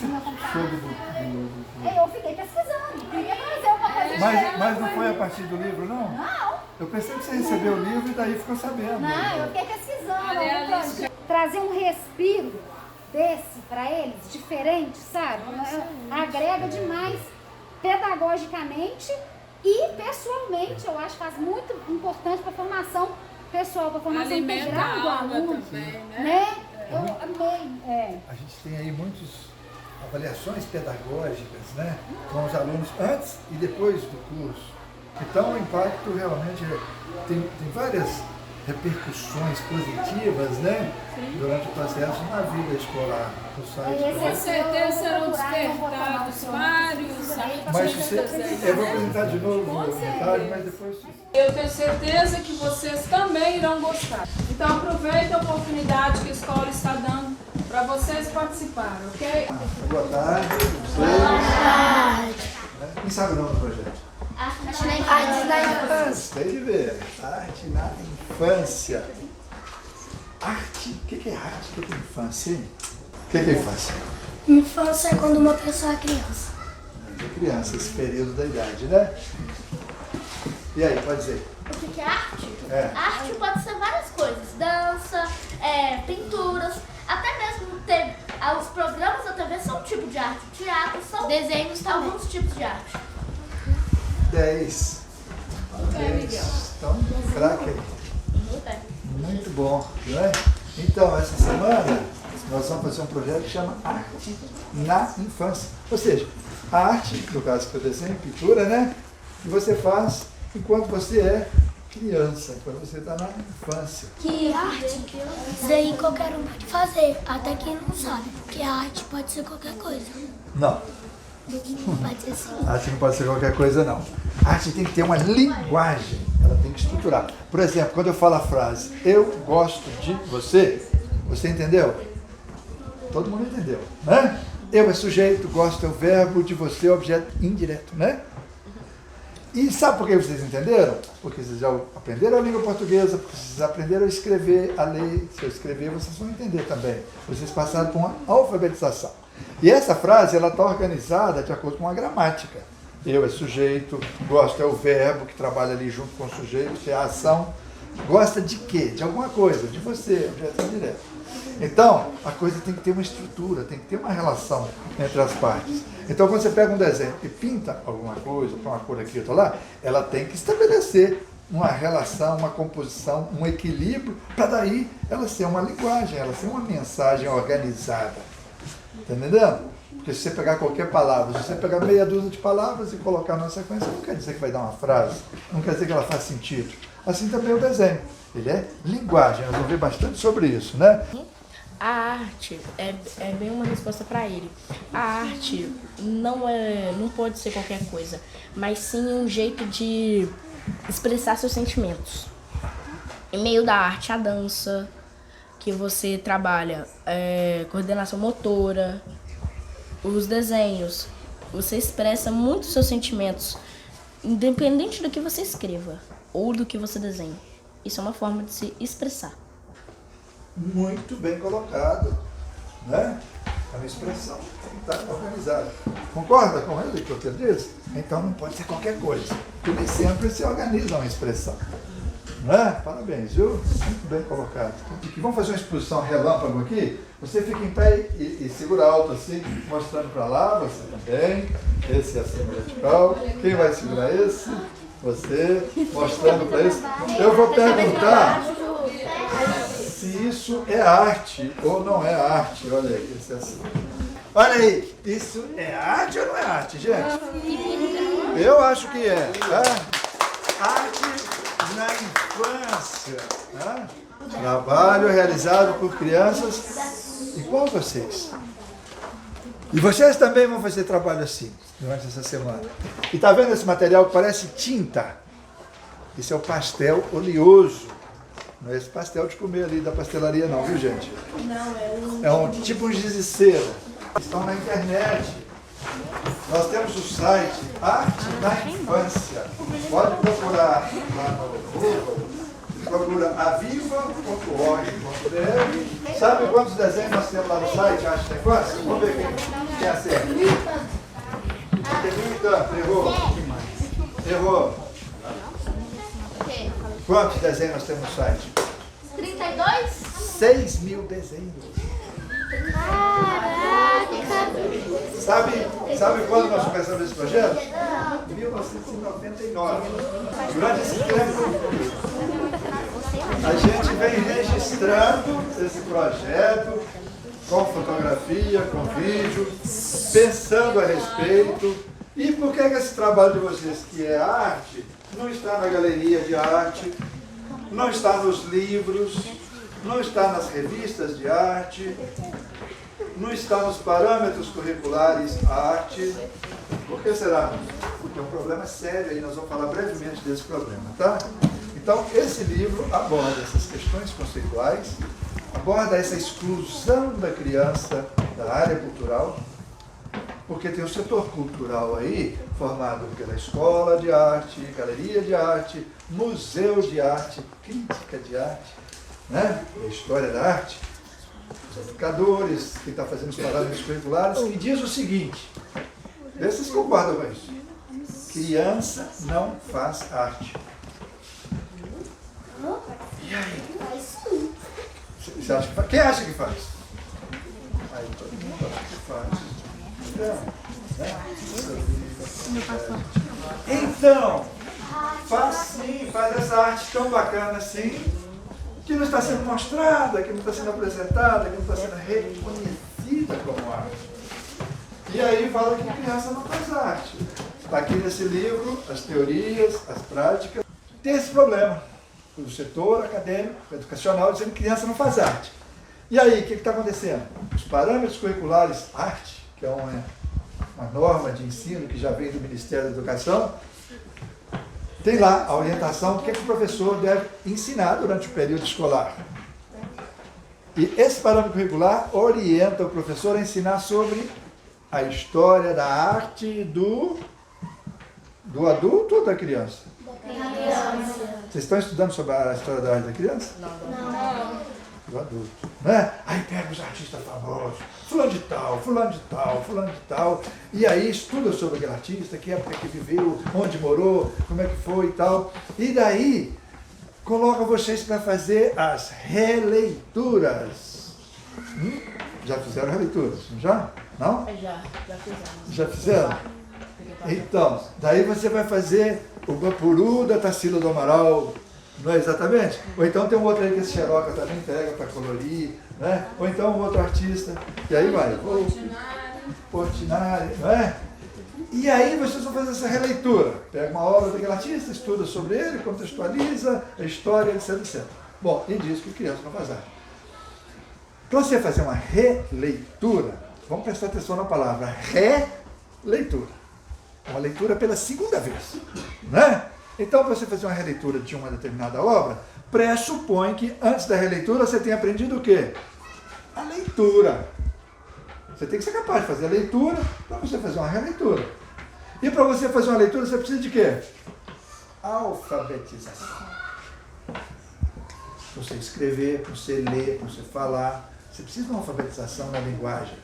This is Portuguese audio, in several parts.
no meu computador. Do... Eu fiquei pesquisando, queria trazer uma coisa diferente. Mas não foi a partir do livro, não? Não. Eu pensei que você recebeu o livro e daí ficou sabendo. Não, eu fiquei pesquisando. Trazer um respiro desse para eles, diferente, sabe? Agrega demais pedagogicamente e pessoalmente. Eu acho que faz muito importante para a formação pessoal, para a formação integral do aluno. Também, né? Eu amei. A gente tem aí muitas avaliações pedagógicas, né? Com os alunos antes e depois do curso. Então o impacto realmente tem várias repercussões positivas, né? Durante o processo na vida escolar. Com certeza serão despertados vários Mas artistas. eu vou apresentar de novo metade, mas depois... Eu tenho certeza que vocês também irão gostar. Então aproveita a oportunidade que a escola está dando para vocês participarem, ok? Boa tarde. Boa tarde. Quem sabe o nome do projeto? Arte na infância. Gostei de ver. Arte na infância. Arte? O que é arte? O que é infância, hein? O que é infância? Infância é quando uma pessoa é criança. É criança, esse período da idade, né? E aí, pode dizer? O que é arte? É. Arte pode ser várias coisas. Dança, pinturas, até mesmo os programas da TV são um tipo de arte. Teatro são Desenhos também. alguns tipos de arte. 10. Então, craque aí. Muito bem. Muito bom, né? Então, essa semana nós vamos fazer um projeto que chama Arte na Infância. Ou seja, a arte, no caso que eu desenho, pintura, né? Que você faz enquanto você é criança, quando você está na infância. Que arte, isso aí qualquer um pode fazer, até quem não sabe, porque a arte pode ser qualquer coisa. Não, Pode ser sim. a arte não pode ser qualquer coisa, não. A arte tem que ter uma linguagem, ela tem que estruturar. Por exemplo, quando eu falo a frase, eu gosto de você, você entendeu? Todo mundo entendeu, né? Eu é sujeito, gosto é o verbo, de você é objeto indireto, né? E sabe por que vocês entenderam? Porque vocês já aprenderam a língua portuguesa, porque vocês aprenderam a escrever a lei. Se eu escrever, vocês vão entender também. Vocês passaram por uma alfabetização. E essa frase, ela está organizada de acordo com a gramática. Eu é sujeito, gosto é o verbo que trabalha ali junto com o sujeito, que é a ação. Gosta de quê? De alguma coisa, de você, objeto indireto. Então, a coisa tem que ter uma estrutura, tem que ter uma relação entre as partes. Então, quando você pega um desenho e pinta alguma coisa, põe uma cor aqui, outra lá, ela tem que estabelecer uma relação, uma composição, um equilíbrio, para daí ela ser uma linguagem, ela ser uma mensagem organizada. Está entendendo? Porque se você pegar qualquer palavra, se você pegar meia dúzia de palavras e colocar numa sequência, não quer dizer que vai dar uma frase, não quer dizer que ela faz sentido. Assim também o desenho. Ele é linguagem, nós vamos ver bastante sobre isso, né? A arte é bem uma resposta para ele. A arte não pode ser qualquer coisa, mas sim um jeito de expressar seus sentimentos. Em meio da arte, a dança, que você trabalha coordenação motora, os desenhos, você expressa muito seus sentimentos, independente do que você escreva ou do que você desenhe. Isso é uma forma de se expressar. Muito bem colocado, né? É uma expressão que está organizada. Concorda com ele que eu disse? Então não pode ser qualquer coisa, porque nem sempre se organiza uma expressão. Não é? Parabéns, viu? Muito bem colocado. E vamos fazer uma exposição relâmpago aqui? Você fica em pé e segura alto assim, mostrando para lá, você também. Esse é acima vertical. Quem vai segurar esse? Você, mostrando para esse. Eu vou perguntar se isso é arte ou não é arte. Olha aí, esse é assim. Olha aí, isso é arte ou não é arte, gente? Eu acho que é. Tá? Arte na infância. Tá? Trabalho realizado por crianças igual a vocês. E vocês também vão fazer trabalho assim durante essa semana. E tá vendo esse material que parece tinta? Isso é o pastel oleoso. Não é esse pastel de comer ali da pastelaria não, viu gente? Não, é um tipo um giz de cera. Estão na internet. Nós temos o site Arte na Infância. Pode procurar lá no Google. procura aviva.org.br. Sabe quantos desenhos nós temos lá no site, Arte da Infância? Vamos ver quem acerta. Errou. Errou. Quantos desenhos nós temos no site? 32? 6.000 desenhos. Sabe quando nós começamos esse projeto? 1999. Durante esse tempo, a gente vem registrando esse projeto com fotografia, com vídeo, pensando a respeito. E por que esse trabalho de vocês, que é arte, não está na galeria de arte, não está nos livros, não está nas revistas de arte, não está nos parâmetros curriculares arte? Por que será? Porque é um problema sério e nós vamos falar brevemente desse problema, tá? Então, esse livro aborda essas questões conceituais, aborda essa exclusão da criança da área cultural, porque tem um setor cultural aí, formado pela escola de arte, galeria de arte, museu de arte, crítica de arte, né? A história da arte, os educadores, que está fazendo os parâmetros curriculares, que diz o seguinte, vê se vocês concordam com isso: criança não faz arte. E aí? Você acha que faz? Quem acha que faz? Aí todo mundo acha que faz. Então, faz sim, faz essa arte tão bacana assim, que não está sendo mostrada, que não está sendo apresentada, que não está sendo reconhecida como arte. E aí fala que criança não faz arte. Está aqui nesse livro as teorias, as práticas. Tem esse problema do setor acadêmico, educacional, dizendo que criança não faz arte. E aí, o que está acontecendo? Os parâmetros curriculares arte, que é uma norma de ensino que já vem do Ministério da Educação, tem lá a orientação do que o professor deve ensinar durante o período escolar. E esse parâmetro curricular orienta o professor a ensinar sobre a história da arte do adulto ou da criança? Da criança. Vocês estão estudando sobre a história da arte da criança? Não. Do adulto, né? Aí pega os artistas famosos, fulano de tal, fulano de tal, fulano de tal, e aí estuda sobre aquele artista, que época que viveu, onde morou, como é que foi e tal, e daí coloca vocês para fazer as releituras. Já fizeram releituras? Já? Não? Já fizemos. Já fizeram? Então, daí você vai fazer o Guapuru da Tarsila do Amaral, não é exatamente? Ou então tem um outro aí que esse Xeroca também pega para colorir, né? Ou então um outro artista, e aí vai. Portinari, não é? E aí vocês vão fazer essa releitura. Pega uma obra daquele artista, estuda sobre ele, contextualiza a história, etc, etc. Bom, e diz que criança não faz arte. Então você vai fazer uma releitura, vamos prestar atenção na palavra releitura. Uma leitura pela segunda vez, né? Então, para você fazer uma releitura de uma determinada obra, pressupõe que antes da releitura você tenha aprendido o quê? A leitura. Você tem que ser capaz de fazer a leitura para você fazer uma releitura. E para você fazer uma leitura, você precisa de quê? Alfabetização. Para você escrever, para você ler, para você falar. Você precisa de uma alfabetização na linguagem,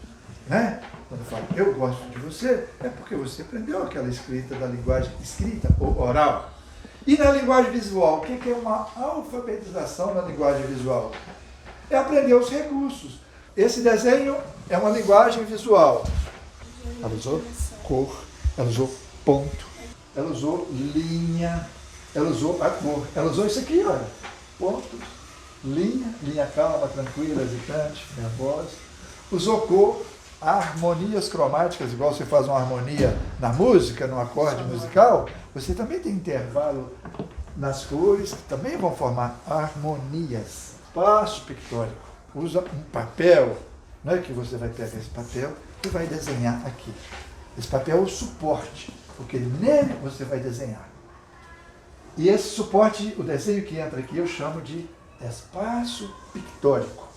né? Quando eu falo, eu gosto de você, é porque você aprendeu aquela escrita da linguagem escrita ou oral. E na linguagem visual, o que é uma alfabetização na linguagem visual? É aprender os recursos. Esse desenho é uma linguagem visual. Ela usou cor, ela usou ponto, ela usou linha, ela usou a cor, ela usou isso aqui, olha, pontos, linha calma, tranquila, hesitante, nervosa. Usou cor, harmonias cromáticas, igual você faz uma harmonia na música, no acorde musical, você também tem intervalo nas cores, que também vão formar harmonias. Passo pictórico, usa um papel, não é que você vai pegar esse papel e vai desenhar aqui. Esse papel é o suporte, porque nele você vai desenhar. E esse suporte, o desenho que entra aqui, eu chamo de espaço pictórico.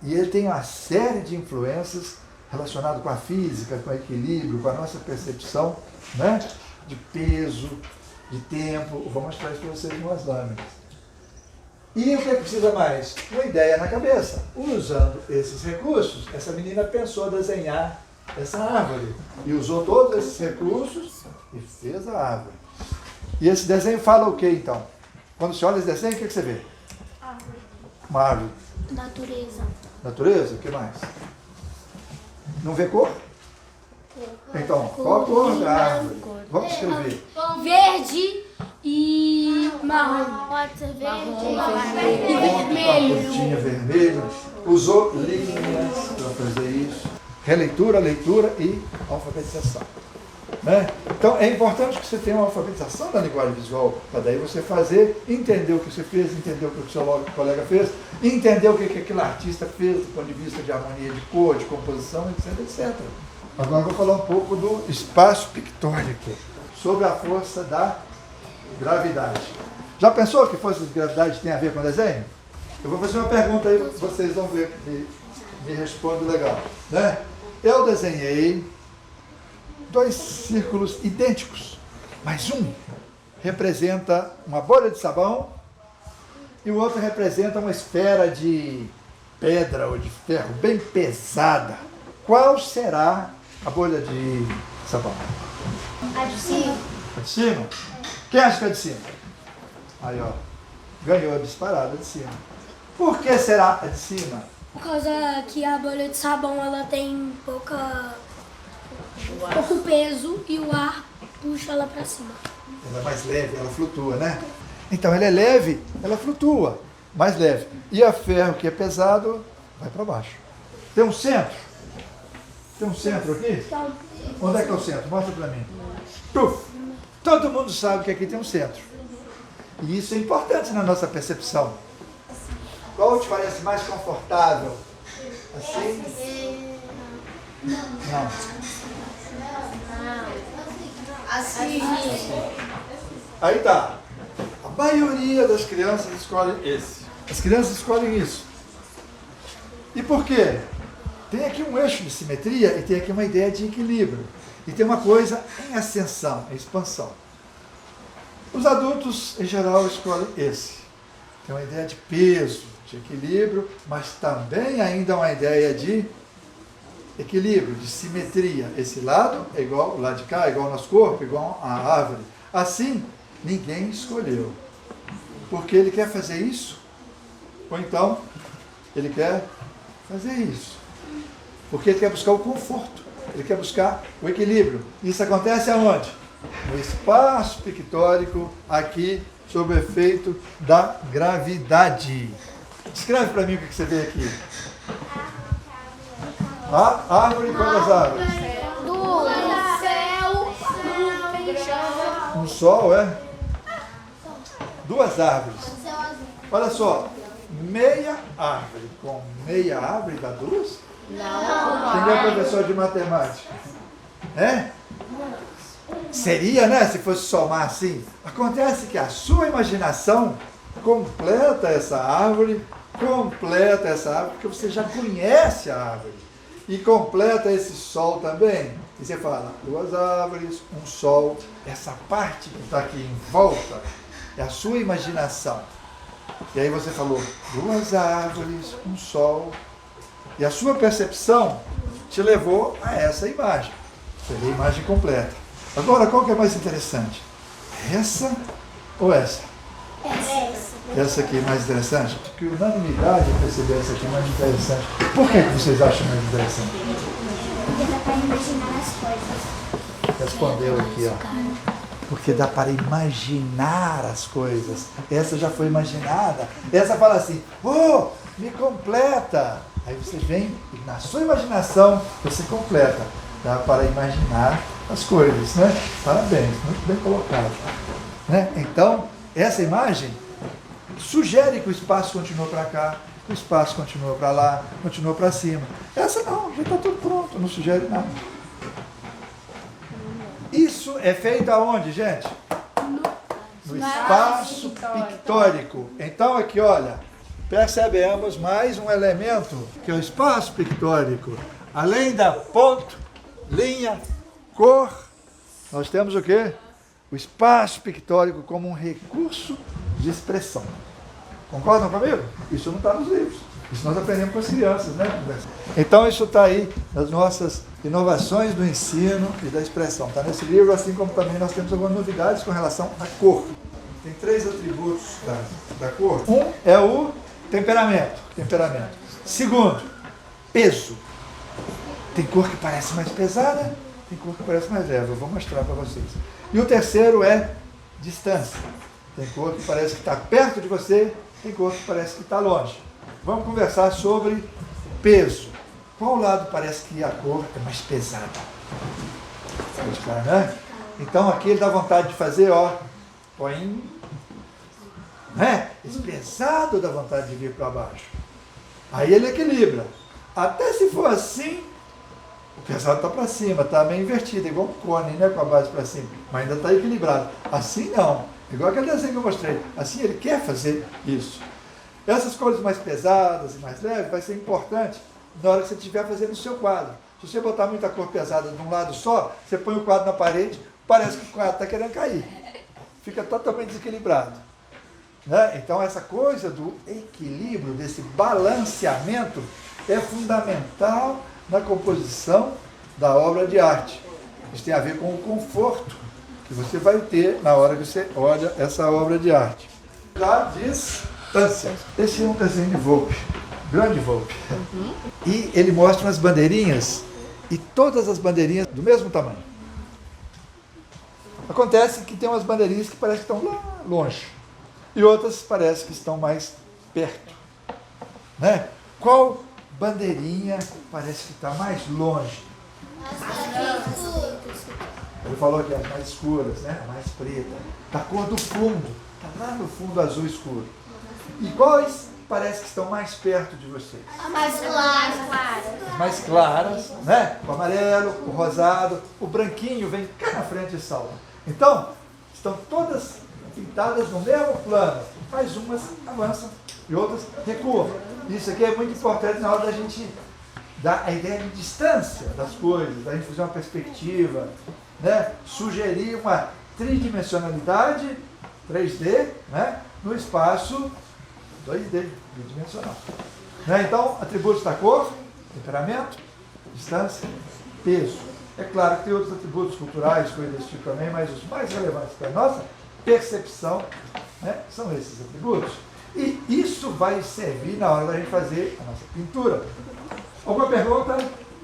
E ele tem uma série de influências relacionadas com a física, com o equilíbrio, com a nossa percepção, né? De peso, de tempo. Eu vou mostrar isso para vocês em umas lâminas. E o que precisa mais? Uma ideia na cabeça. Usando esses recursos, essa menina pensou desenhar essa árvore. E usou todos esses recursos e fez a árvore. E esse desenho fala o que então? Quando você olha esse desenho, o que você vê? Árvore. Uma árvore. Natureza. Natureza? O que mais? Não vê cor? Então, qual a cor da árvore? Vamos escrever. Verde e marrom. Pode ser verde. E vermelho. Pontinha vermelha. Usou linhas para fazer isso. Releitura, leitura e alfabetização. Né? Então, é importante que você tenha uma alfabetização da linguagem visual, para daí você fazer, entender o que você fez, entender o que o seu colega fez, entender o que aquele artista fez do ponto de vista de harmonia de cor, de composição, etc, etc. Agora eu vou falar um pouco do espaço pictórico, sobre a força da gravidade. Já pensou que força de gravidade tem a ver com desenho? Eu vou fazer uma pergunta aí, vocês vão ver, me respondem legal. Né? Eu desenhei 2 círculos idênticos, mas um representa uma bolha de sabão e o outro representa uma esfera de pedra ou de ferro bem pesada. Qual será a bolha de sabão? A de cima. A de cima? Quem acha que é a de cima? Aí, ó, ganhou a disparada de cima. Por que será a de cima? Por causa que a bolha de sabão ela tem pouco peso e o ar puxa ela pra cima. Ela é mais leve, ela flutua, né? Então, ela é leve, ela flutua, mais leve. E a ferro, que é pesado, vai para baixo. Tem um centro? Tem um centro aqui? Onde é que é o centro? Mostra para mim. Puf! Todo mundo sabe que aqui tem um centro. E isso é importante na nossa percepção. Qual te parece mais confortável? Assim? Não. Assim. Aí tá. A maioria das crianças escolhem esse. As crianças escolhem isso. E por quê? Tem aqui um eixo de simetria e tem aqui uma ideia de equilíbrio. E tem uma coisa em ascensão, em expansão. Os adultos, em geral, escolhem esse. Tem uma ideia de peso, de equilíbrio, mas também ainda uma ideia de equilíbrio, de simetria. Esse lado é igual, o lado de cá é igual ao nosso corpo, igual à árvore. Assim, ninguém escolheu. Porque ele quer fazer isso, ou então ele quer fazer isso. Porque ele quer buscar o conforto, ele quer buscar o equilíbrio. Isso acontece aonde? No espaço pictórico, aqui, sob o efeito da gravidade. Descreve para mim o que você vê aqui. A árvore e quantas árvores? Um sol, é? 2 árvores. Olha só, meia árvore com meia árvore dá 2? Não. Quem é professor de matemática? É? Seria, né? Se fosse somar assim. Acontece que a sua imaginação completa essa árvore, porque você já conhece a árvore. E completa esse sol também. E você fala, 2 árvores, um sol. Essa parte que está aqui em volta é a sua imaginação. E aí você falou, 2 árvores, um sol. E a sua percepção te levou a essa imagem. Seria a imagem completa. Agora, qual que é mais interessante? Essa ou essa? Essa aqui é mais interessante? Porque unanimidade é perceber essa aqui mais interessante. Por que vocês acham mais interessante? Porque dá para imaginar as coisas. Respondeu aqui, ó. Porque dá para imaginar as coisas. Essa já foi imaginada. Essa fala assim, me completa. Aí você vem e na sua imaginação você completa. Dá para imaginar as coisas, né? Parabéns, muito bem colocado. Né? Então, essa imagem sugere que o espaço continua para cá, o espaço continua para lá, continua para cima. Essa não, já está tudo pronto, não sugere nada. Isso é feito aonde, gente? No espaço pictórico. Então aqui, olha, percebemos mais um elemento, que é o espaço pictórico. Além da ponto, linha, cor, nós temos o quê? O espaço pictórico como um recurso de expressão. Concordam comigo? Isso não está nos livros. Isso nós aprendemos com as crianças, né? Então isso está aí nas nossas inovações do ensino e da expressão. Está nesse livro, assim como também nós temos algumas novidades com relação à cor. Tem 3 atributos da cor. Um é o temperamento. Segundo, peso. Tem cor que parece mais pesada, tem cor que parece mais leve. Eu vou mostrar para vocês. E o terceiro é distância. Tem cor que parece que está perto de você, tem cor que parece que está longe. Vamos conversar sobre peso. Qual lado parece que a cor é mais pesada? Né? Então aqui ele dá vontade de fazer, ó, põe, né? Esse pesado dá vontade de vir para baixo. Aí ele equilibra. Até se for assim, o pesado está para cima, está meio invertido, igual um cone, né? Com a base para cima, mas ainda está equilibrado. Assim não, igual aquele desenho que eu mostrei. Assim ele quer fazer isso. Essas cores mais pesadas e mais leves vai ser importante na hora que você estiver fazendo o seu quadro. Se você botar muita cor pesada de um lado só, você põe o quadro na parede, parece que o quadro está querendo cair. Fica totalmente desequilibrado. Né? Então essa coisa do equilíbrio, desse balanceamento, é fundamental na composição da obra de arte. Isso tem a ver com o conforto que você vai ter na hora que você olha essa obra de arte. Já distância. Esse é um desenho de Volpe, grande Volpe. E ele mostra umas bandeirinhas, e todas as bandeirinhas do mesmo tamanho. Acontece que tem umas bandeirinhas que parecem que estão lá longe, e outras parecem que estão mais perto. Né? Qual bandeirinha parece que está mais longe? Ele falou que as mais escuras, né? A mais preta, da cor do fundo, está lá no fundo azul escuro. E quais parece que estão mais perto de vocês? As mais claras. As mais claras, né? O amarelo, o rosado, o branquinho vem cá na frente e salva. Então, estão todas pintadas no mesmo plano, mas umas avançam e outras recuam. Isso aqui é muito importante na hora da gente dar a ideia de distância das coisas, da gente fazer uma perspectiva, né? Sugerir uma tridimensionalidade, 3D, né? No espaço 2D, bidimensional. Né? Então, atributos da cor, temperamento, distância, peso. É claro que tem outros atributos culturais, coisas desse tipo também, mas os mais relevantes para a nossa percepção, né, são esses atributos. E isso vai servir na hora da gente fazer a nossa pintura. Alguma pergunta?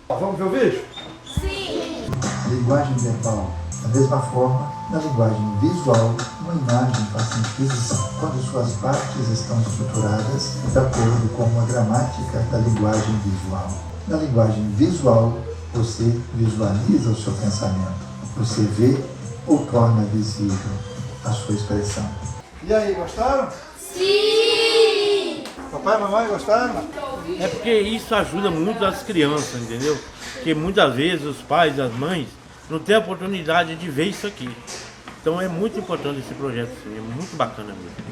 Vamos ver o vídeo? Sim! Linguagem verbal. Da mesma forma, na linguagem visual, uma imagem faz inquisição quando suas partes estão estruturadas de acordo com a gramática da linguagem visual. Na linguagem visual, você visualiza o seu pensamento. Você vê ou torna visível a sua expressão. E aí, gostaram? Sim! Papai e mamãe gostaram? É porque isso ajuda muito as crianças, entendeu? Porque muitas vezes os pais e as mães não têm a oportunidade de ver isso aqui. Então é muito importante esse projeto, sim, é muito bacana mesmo.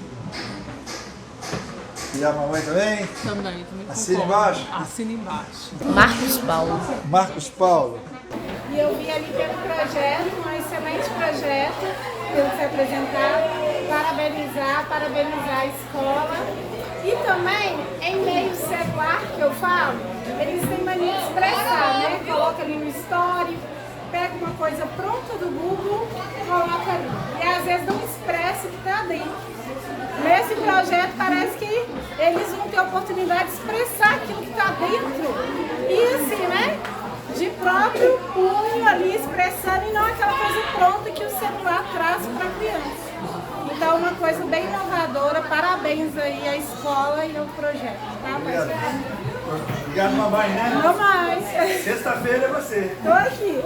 E a mamãe também? Também Assina concordo. embaixo? Assina embaixo. Marcos Paulo. Marcos Paulo. E eu vi ali pelo projeto, um excelente projeto, pelo se apresentar, parabenizar a escola. E também, em meio secular, que eu falo, eles têm mania de expressar, né? Coloca ali no story, pega uma coisa pronta do Google, coloca ali. E às vezes não expressa o que está dentro. Nesse projeto parece que eles vão ter a oportunidade de expressar aquilo que está dentro. E assim, né? De próprio punho ali expressando e não aquela coisa pronta que o celular traz para a criança. Então, uma coisa bem inovadora. Parabéns aí à escola e ao projeto. Tá? Obrigado. Obrigado, mamãe, né? Mamãe. Sexta-feira é você. Tô aqui.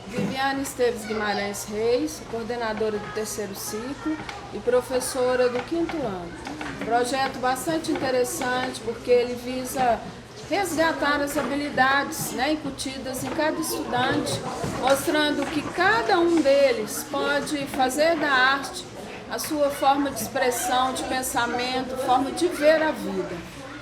Viviane Esteves Guimarães Reis, coordenadora do 3º ciclo e professora do 5º ano. Projeto bastante interessante porque ele visa resgatar as habilidades, né, incutidas em cada estudante, mostrando que cada um deles pode fazer da arte a sua forma de expressão, de pensamento, forma de ver a vida.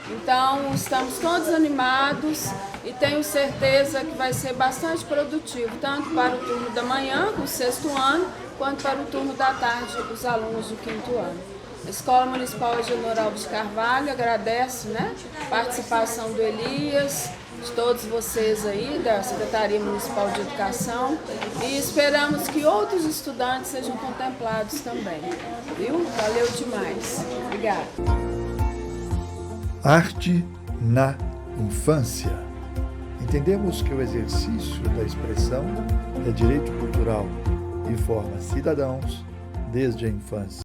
Então, estamos todos animados e tenho certeza que vai ser bastante produtivo, tanto para o turno da manhã, com o 6º ano, quanto para o turno da tarde, os alunos do 5º ano. A Escola Municipal Agenor Alves de Carvalho agradece, né, a participação do Elias, de todos vocês aí da Secretaria Municipal de Educação, e esperamos que outros estudantes sejam contemplados também. Viu? Valeu demais. Obrigada. Arte na infância. Entendemos que o exercício da expressão é direito cultural e forma cidadãos desde a infância.